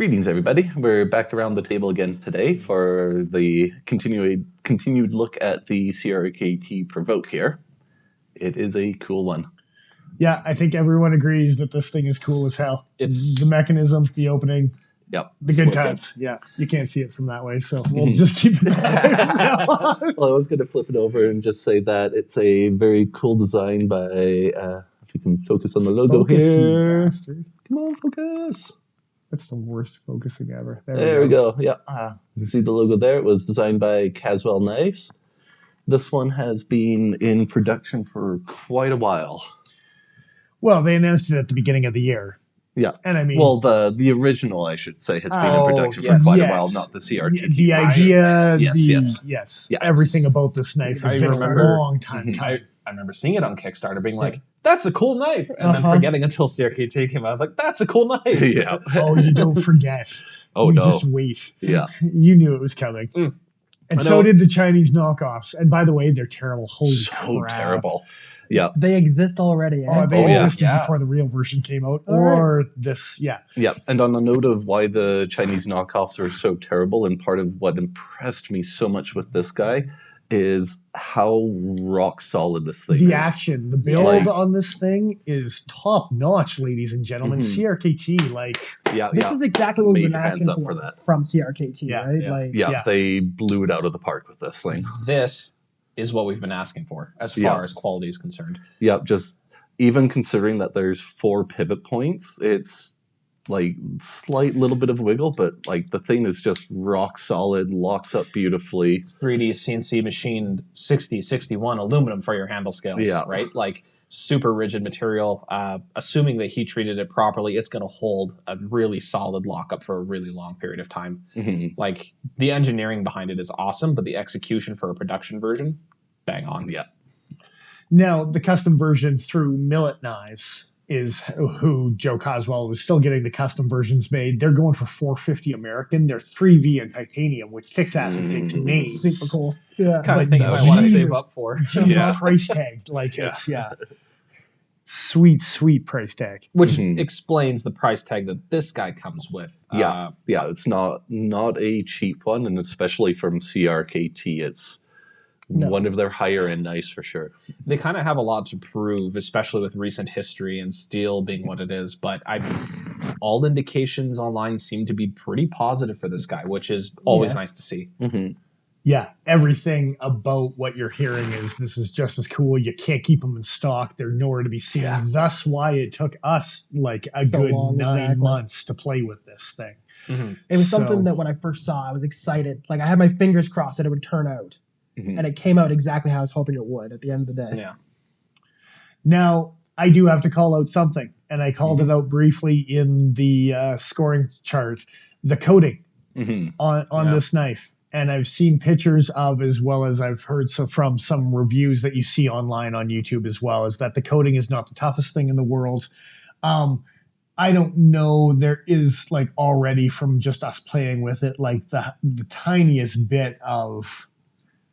Greetings, everybody. We're back around the table again today for the continued look at the CRKT Provoke here. It is a cool one. Yeah, I think everyone agrees that this thing is cool as hell. It's the mechanism, the opening, the good times. Yeah, you can't see it from that way, so we'll just keep it that way. Well, I was going to flip it over and just say that it's a very cool design by, if you can focus on the logo here. Come on, focus. That's the worst focusing ever. There we go. Yeah, you can see the logo there. It was designed by Caswell Knives. This one has been in production for quite a while. Well, they announced it at the begining of the year. Yeah. And I mean... Well, the original, I should say, has been in production for quite a while, not the CRKT. The idea, yes. Everything about this knife has been a long time coming. I remember seeing it on Kickstarter being like, that's a cool knife. And then forgetting until CRKT came out. Like, that's a cool knife. Yeah. Oh, you don't forget. Oh, no. Just wait. Yeah. You knew it was coming. And so did the Chinese knockoffs. And by the way, they're terrible. Holy crap. So terrible. Yeah. They exist already. Oh, they existed before the real version came out. Yeah. And on the note of why the Chinese knockoffs are so terrible, and part of what impressed me so much with this guy is how rock solid this thing is. The action, the build on this thing is top notch, ladies and gentlemen. CRKT, this is exactly what we've been asking for that. From CRKT, right? They blew it out of the park with this thing. This is what we've been asking for as far as quality is concerned. Yeah, just even considering that there's 4 pivot points, it's like slight little bit of wiggle, but like the thing is just rock solid, locks up beautifully. 3D CNC machined 6061 aluminum for your handle scales, right? Like super rigid material. Assuming that he treated it properly, it's going to hold a really solid lockup for a really long period of time. Like the engineering behind it is awesome, but the execution for a production version, bang on. Yeah. Now the custom version through Millet Knives is who Joe Coswell was still getting the custom versions made. They're going for $450 American. They're 3V in titanium, which kicks ass and takes names. Super cool. Yeah. Kind of thing I want to save up for. Price tag. Sweet price tag. Which explains the price tag that this guy comes with. It's not a cheap one, and especially from CRKT, it's one of their higher end knives for sure. They kind of have a lot to prove, especially with recent history and steel being what it is. But all indications online seem to be pretty positive for this guy, which is always nice to see. Yeah, everything about what you're hearing is this is just as cool. You can't keep them in stock. They're nowhere to be seen. Yeah. That's why it took us like a good 9 months to play with this thing. It was something that when I first saw, I was excited. Like I had my fingers crossed that it would turn out. And it came out exactly how I was hoping it would at the end of the day. Yeah. Now, I do have to call out something, and I called it out briefly in the scoring chart, the coating on this knife. And I've seen pictures of, as well as I've heard from some reviews that you see online on YouTube as well, is that the coating is not the toughest thing in the world. I don't know. There is like already from just us playing with it, like the tiniest bit of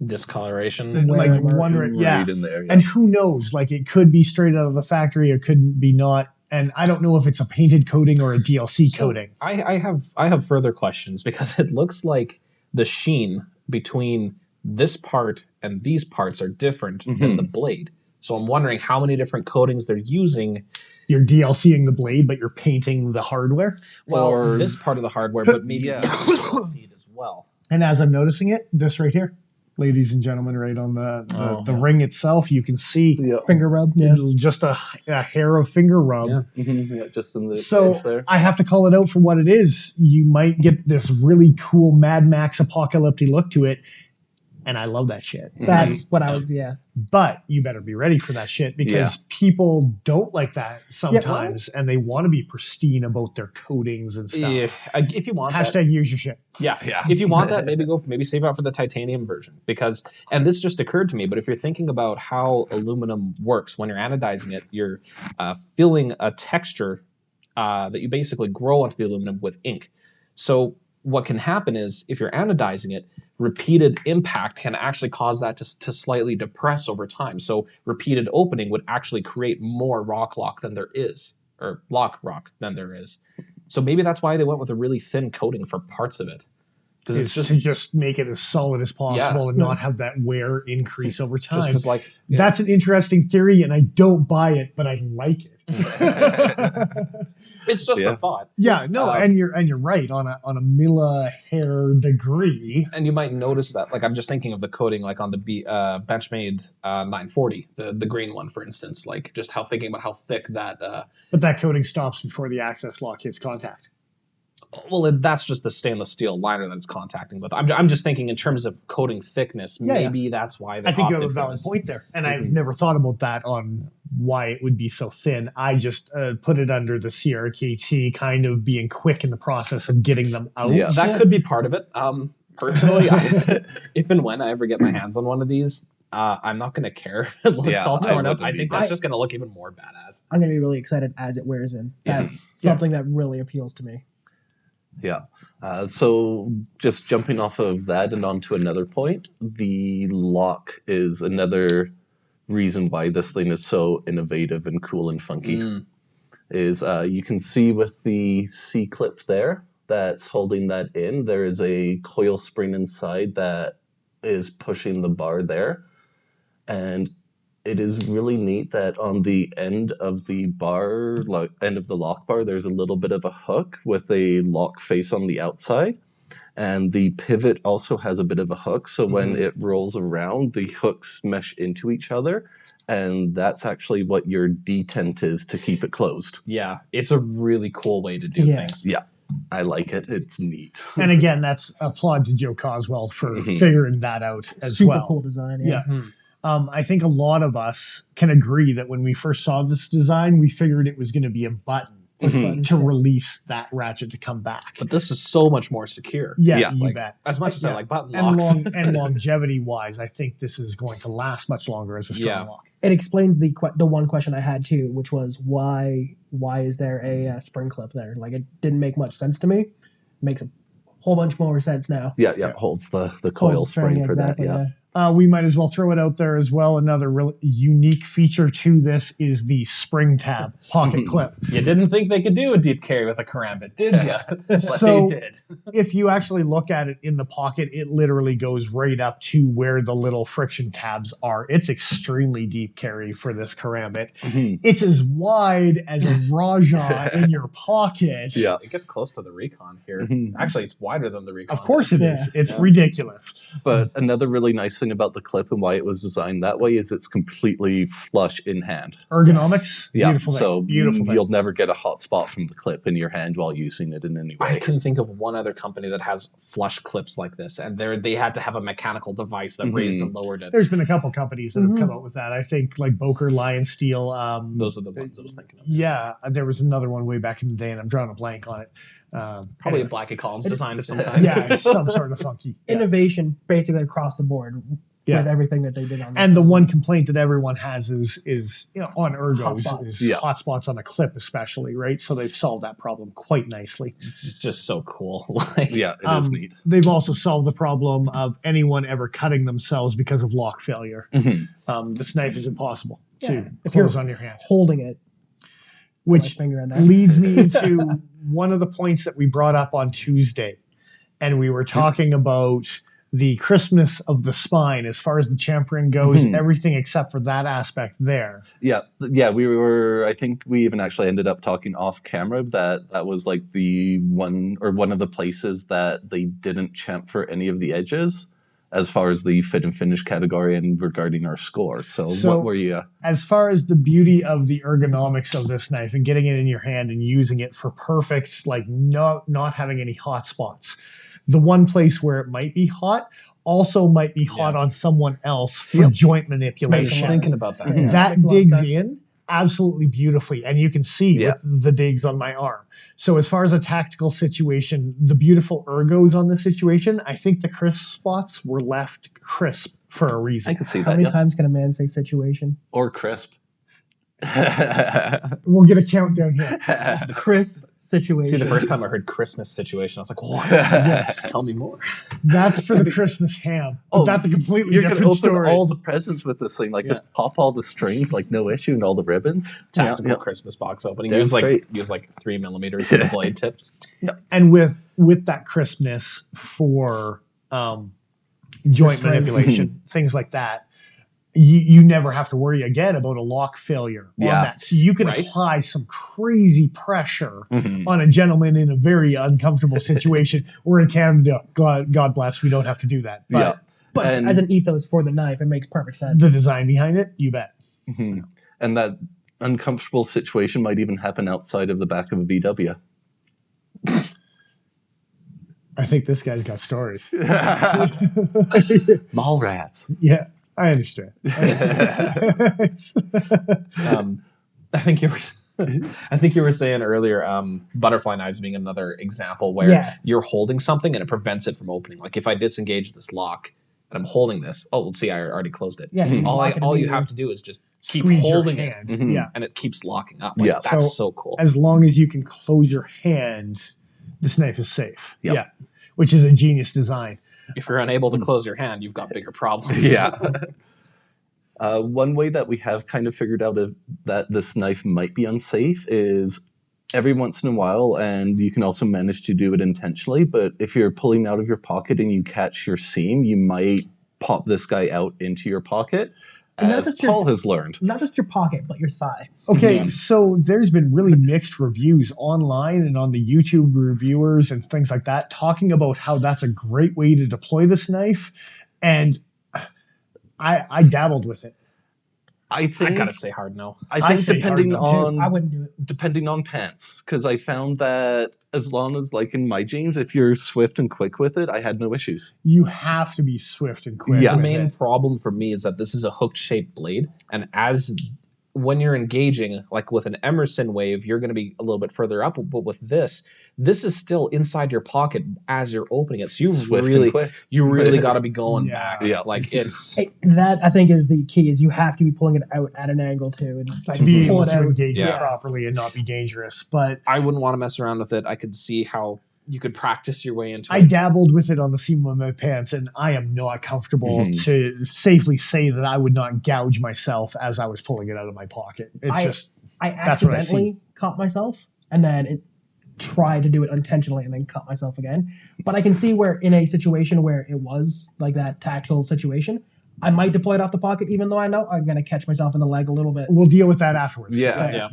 discoloration, like wondering, in there, and who knows, like it could be straight out of the factory, it could be not, and I don't know if it's a painted coating or a DLC coating. I have further questions, because it looks like the sheen between this part and these parts are different than the blade, so I'm wondering how many different coatings they're using. You're DLCing the blade, but you're painting the hardware, or this part of the hardware, but maybe DLC it as well. And as I'm noticing it, this right here, ladies and gentlemen, right on the ring itself, you can see finger rub, just a hair of finger rub. Just in the edge there. I have to call it out for what it is. You might get this really cool Mad Max apocalyptic look to it, and I love that shit. That's what I was, But you better be ready for that shit, because people don't like that sometimes, and they want to be pristine about their coatings and stuff. If you want hashtag use your shit. Yeah. If you want that, maybe save out for the titanium version, because, and this just occurred to me, but if you're thinking about how aluminum works, when you're anodizing it, you're filling a texture that you basically grow onto the aluminum with ink. So what can happen is, if you're anodizing it, repeated impact can actually cause that to slightly depress over time. So repeated opening would actually create more rock than there is, or rock than there is. So maybe that's why they went with a really thin coating for parts of it. Because it's just to just make it as solid as possible and not have that wear increase over time. Just because, that's an interesting theory, and I don't buy it, but I like it. It's just a thought. Yeah, no, and you're right on a millihair degree. And you might notice that, I'm just thinking of the coating, on the Benchmade 940, the green one, for instance, just thinking about how thick that. But that coating stops before the access lock hits contact. Well, that's just the stainless steel liner that it's contacting with. I'm just thinking in terms of coating thickness. Maybe that's why they. I think you have a valid point there, and I've never thought about that on why it would be so thin. I just put it under the CRKT kind of being quick in the process of getting them out. Yeah, that could be part of it. Personally, if and when I ever get my hands on one of these, I'm not going to care if it looks all torn up. I think that's just going to look even more badass. I'm going to be really excited as it wears in. That's something that really appeals to me. Yeah. So just jumping off of that and onto another point, the lock is another reason why this thing is so innovative and cool and funky. Is you can see with the C-clip there that's holding that in, there is a coil spring inside that is pushing the bar there. And it is really neat that on the end of the bar, end of the lock bar, there's a little bit of a hook with a lock face on the outside. And the pivot also has a bit of a hook. So when it rolls around, the hooks mesh into each other. And that's actually what your detent is to keep it closed. Yeah, it's a really cool way to do things. Yeah, I like it. It's neat. And again, that's applaud to Joe Coswell for figuring that out as well. Super cool design. Yeah. I think a lot of us can agree that when we first saw this design, we figured it was going to be a button to release that ratchet to come back. But this is so much more secure. Yeah, you bet. As much as I like button locks. And longevity-wise, I think this is going to last much longer as a strong lock. It explains the one question I had too, which was why is there a spring clip there? It didn't make much sense to me. It makes a whole bunch more sense now. Yeah. Holds the coil spring for that. We might as well throw it out there as well. Another really unique feature to this is the spring tab pocket clip. You didn't think they could do a deep carry with a karambit, did you? But so they did. If you actually look at it in the pocket, it literally goes right up to where the little friction tabs are. It's extremely deep carry for this karambit. It's as wide as a Raja in your pocket. Yeah. It gets close to the Recon here. Actually, it's wider than the Recon. Of course it is. It's ridiculous. But another really nice thing about the clip and why it was designed that way is it's completely flush in hand. Ergonomics, beautiful thing. So beautiful you'll never get a hot spot from the clip in your hand while using it in any way. I can think of one other company that has flush clips like this, and they had to have a mechanical device that raised and lowered it. There's been a couple companies that have come out with that. I think Boker, Lion Steel. Those are the ones I was thinking of. Yeah, there was another one way back in the day, and I'm drawing a blank on it. Probably a Blackie Collins design of some kind. Yeah, some sort of funky. Innovation basically across the board. With everything that they did on this. And the one complaint that everyone has is on ergos hotspots. Hotspots on a clip especially, right? So they've solved that problem quite nicely. It's just so cool. It is neat. They've also solved the problem of anyone ever cutting themselves because of lock failure. This knife is impossible to close on your hand. Holding it. Which leads me into one of the points that we brought up on Tuesday. And we were talking about the crispness of the spine as far as the chamfering goes, everything except for that aspect there. Yeah, I think we even actually ended up talking off camera that was the one of the places that they didn't chamfer any of the edges as far as the fit and finish category and regarding our score. So what were you? As far as the beauty of the ergonomics of this knife and getting it in your hand and using it for perfect, not having any hot spots. The one place where it might be hot also might be hot on someone else for joint manipulation. I was thinking about that. That digs in absolutely beautifully, and you can see with the digs on my arm. So as far as a tactical situation, the beautiful ergos on the situation, I think the crisp spots were left crisp for a reason. I can see that. How many times can a man say situation? Or crisp. We'll get a countdown here. The crisp situation. See, the first time I heard Christmas situation, I was like, what? Yes. Tell me more. That's for the Christmas ham. But that's a completely You're gonna different open story. all the presents with this thing, like just pop all the strings, like no issue, and all the ribbons. Tactical Christmas box opening. Damn Use straight. 3 millimeters for the blade tip. And with that crispness for joint manipulation, things like that, you never have to worry again about a lock failure on that. So you can apply some crazy pressure on a gentleman in a very uncomfortable situation. We're in Canada, God bless, we don't have to do that. But as an ethos for the knife, it makes perfect sense. The design behind it, you bet. And that uncomfortable situation might even happen outside of the back of a VW. I think this guy's got stories. Mall rats. Yeah, I understand. I think you were saying earlier, butterfly knives being another example where you're holding something and it prevents it from opening. Like if I disengage this lock and I'm holding this, let's see, I already closed it. Yeah, all you have to do is just keep Squeeze your holding it, hand. and it keeps locking up. Like, that's so cool. As long as you can close your hand, this knife is safe. Yeah, which is a genius design. If you're unable to close your hand, you've got bigger problems. Yeah. One way that we have kind of figured out that this knife might be unsafe is every once in a while, and you can also manage to do it intentionally, but if you're pulling out of your pocket and you catch your seam, you might pop this guy out into your pocket, as Paul has learned. Not just your pocket, but your thigh. Okay, so there's been really mixed reviews online and on the YouTube reviewers and things like that talking about how that's a great way to deploy this knife, and I dabbled with it. I gotta say hard no. I think depending on I wouldn't do it. Depending on pants, because I found that as long as like in my jeans, if you're swift and quick with it, I had no issues. You have to be swift and quick. The main problem for me is that this is a hook shaped blade, and when you're engaging, like with an Emerson wave, you're going to be a little bit further up, but with this is still inside your pocket as you're opening it. So you really got to be going back. Yeah, like it's that I think is the key. Is you have to be pulling it out at an angle too, and like be pull able it to out engage it properly and not be dangerous. But I wouldn't want to mess around with it. I could see how you could practice your way into it. I dabbled with it on the seam of my pants, and I am not comfortable to safely say that I would not gouge myself as I was pulling it out of my pocket. I accidentally caught myself, and then tried to do it intentionally and then cut myself again. But I can see where in a situation where it was like that tactical situation, I might deploy it off the pocket, even though I know I'm going to catch myself in the leg a little bit. We'll deal with that afterwards. Yeah.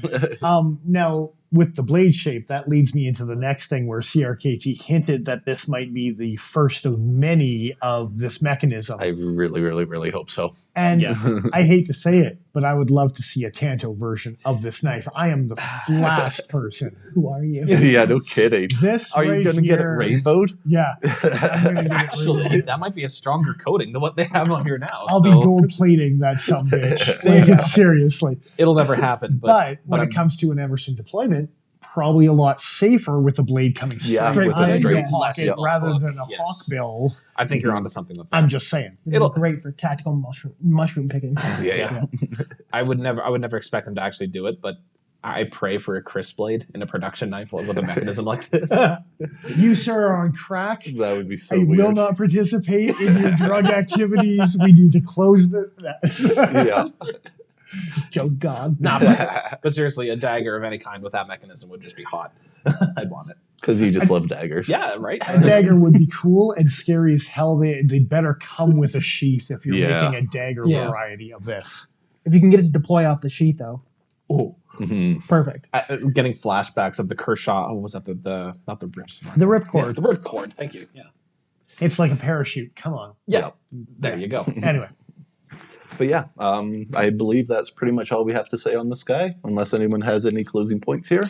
Now, with the blade shape, that leads me into the next thing where CRKT hinted that this might be the first of many of this mechanism. I really, really, really hope so. And I hate to say it, but I would love to see a Tanto version of this knife. I am the last person. Who are you? Yeah, no kidding. This Are you going to get it rainbowed? Yeah. Actually, that might be a stronger coating than what they have on here now. I'll be gold plating that sumbitch. Seriously. It'll never happen. But when it comes to an Emerson deployment, probably a lot safer with the blade coming straight out of your pocket rather than a hawkbill. I think you're onto something with that. I'm just saying. This is great for tactical mushroom picking. Yeah. I would never expect them to actually do it, but I pray for a crisp blade in a production knife with a mechanism like this. You, sir, are on crack. That would be so weird. I will not participate in your drug activities. We need to close Yeah. Joe's gone. But seriously, a dagger of any kind with that mechanism would just be hot. I'd want it. Because you just love daggers. Yeah, right? A dagger would be cool and scary as hell. They better come with a sheath if you're making a dagger variety of this. If you can get it to deploy off the sheath, though. Oh. Perfect. Getting flashbacks of the Kershaw. What was that? Not the rips. The ripcord. The ripcord. Thank you. Yeah. It's like a parachute. Come on. Yeah. There you go. Anyway. But yeah, I believe that's pretty much all we have to say on this guy, unless anyone has any closing points here.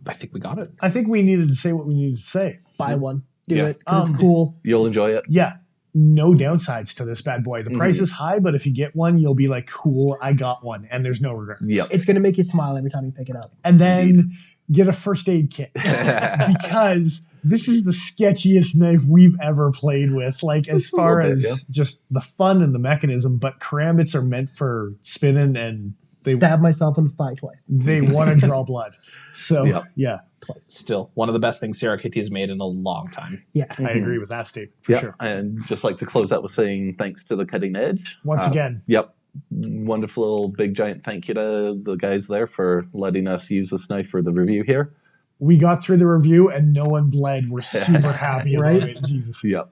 I think we got it. I think we needed to say what we needed to say. Buy one. Do it. It's cool. You'll enjoy it. Yeah. No downsides to this bad boy. The price is high, but if you get one, you'll be like, cool, I got one. And there's no regrets. Yep. It's going to make you smile every time you pick it up. And then get a first aid kit. Because this is the sketchiest knife we've ever played with. Like, as far as just the fun and the mechanism, but karambits are meant for spinning and Stab myself in the thigh twice. They want to draw blood. So, yeah. Twice. Still, one of the best things CRKT has made in a long time. Yeah. I agree with that statement, for sure. And just like to close out with saying thanks to the Cutting Edge. Once again. Yep. Wonderful, big, giant thank you to the guys there for letting us use this knife for the review here. We got through the review and no one bled. We're super happy about it. Jesus. Yep.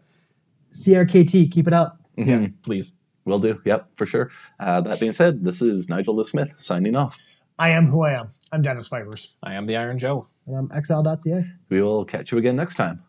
CRKT, keep it up. Yeah, please. Will do. Yep, for sure. That being said, this is Nigel the Smith signing off. I am who I am. I'm Dennis Pipers. I am the Iron Joe. And I'm XL.ca. We will catch you again next time.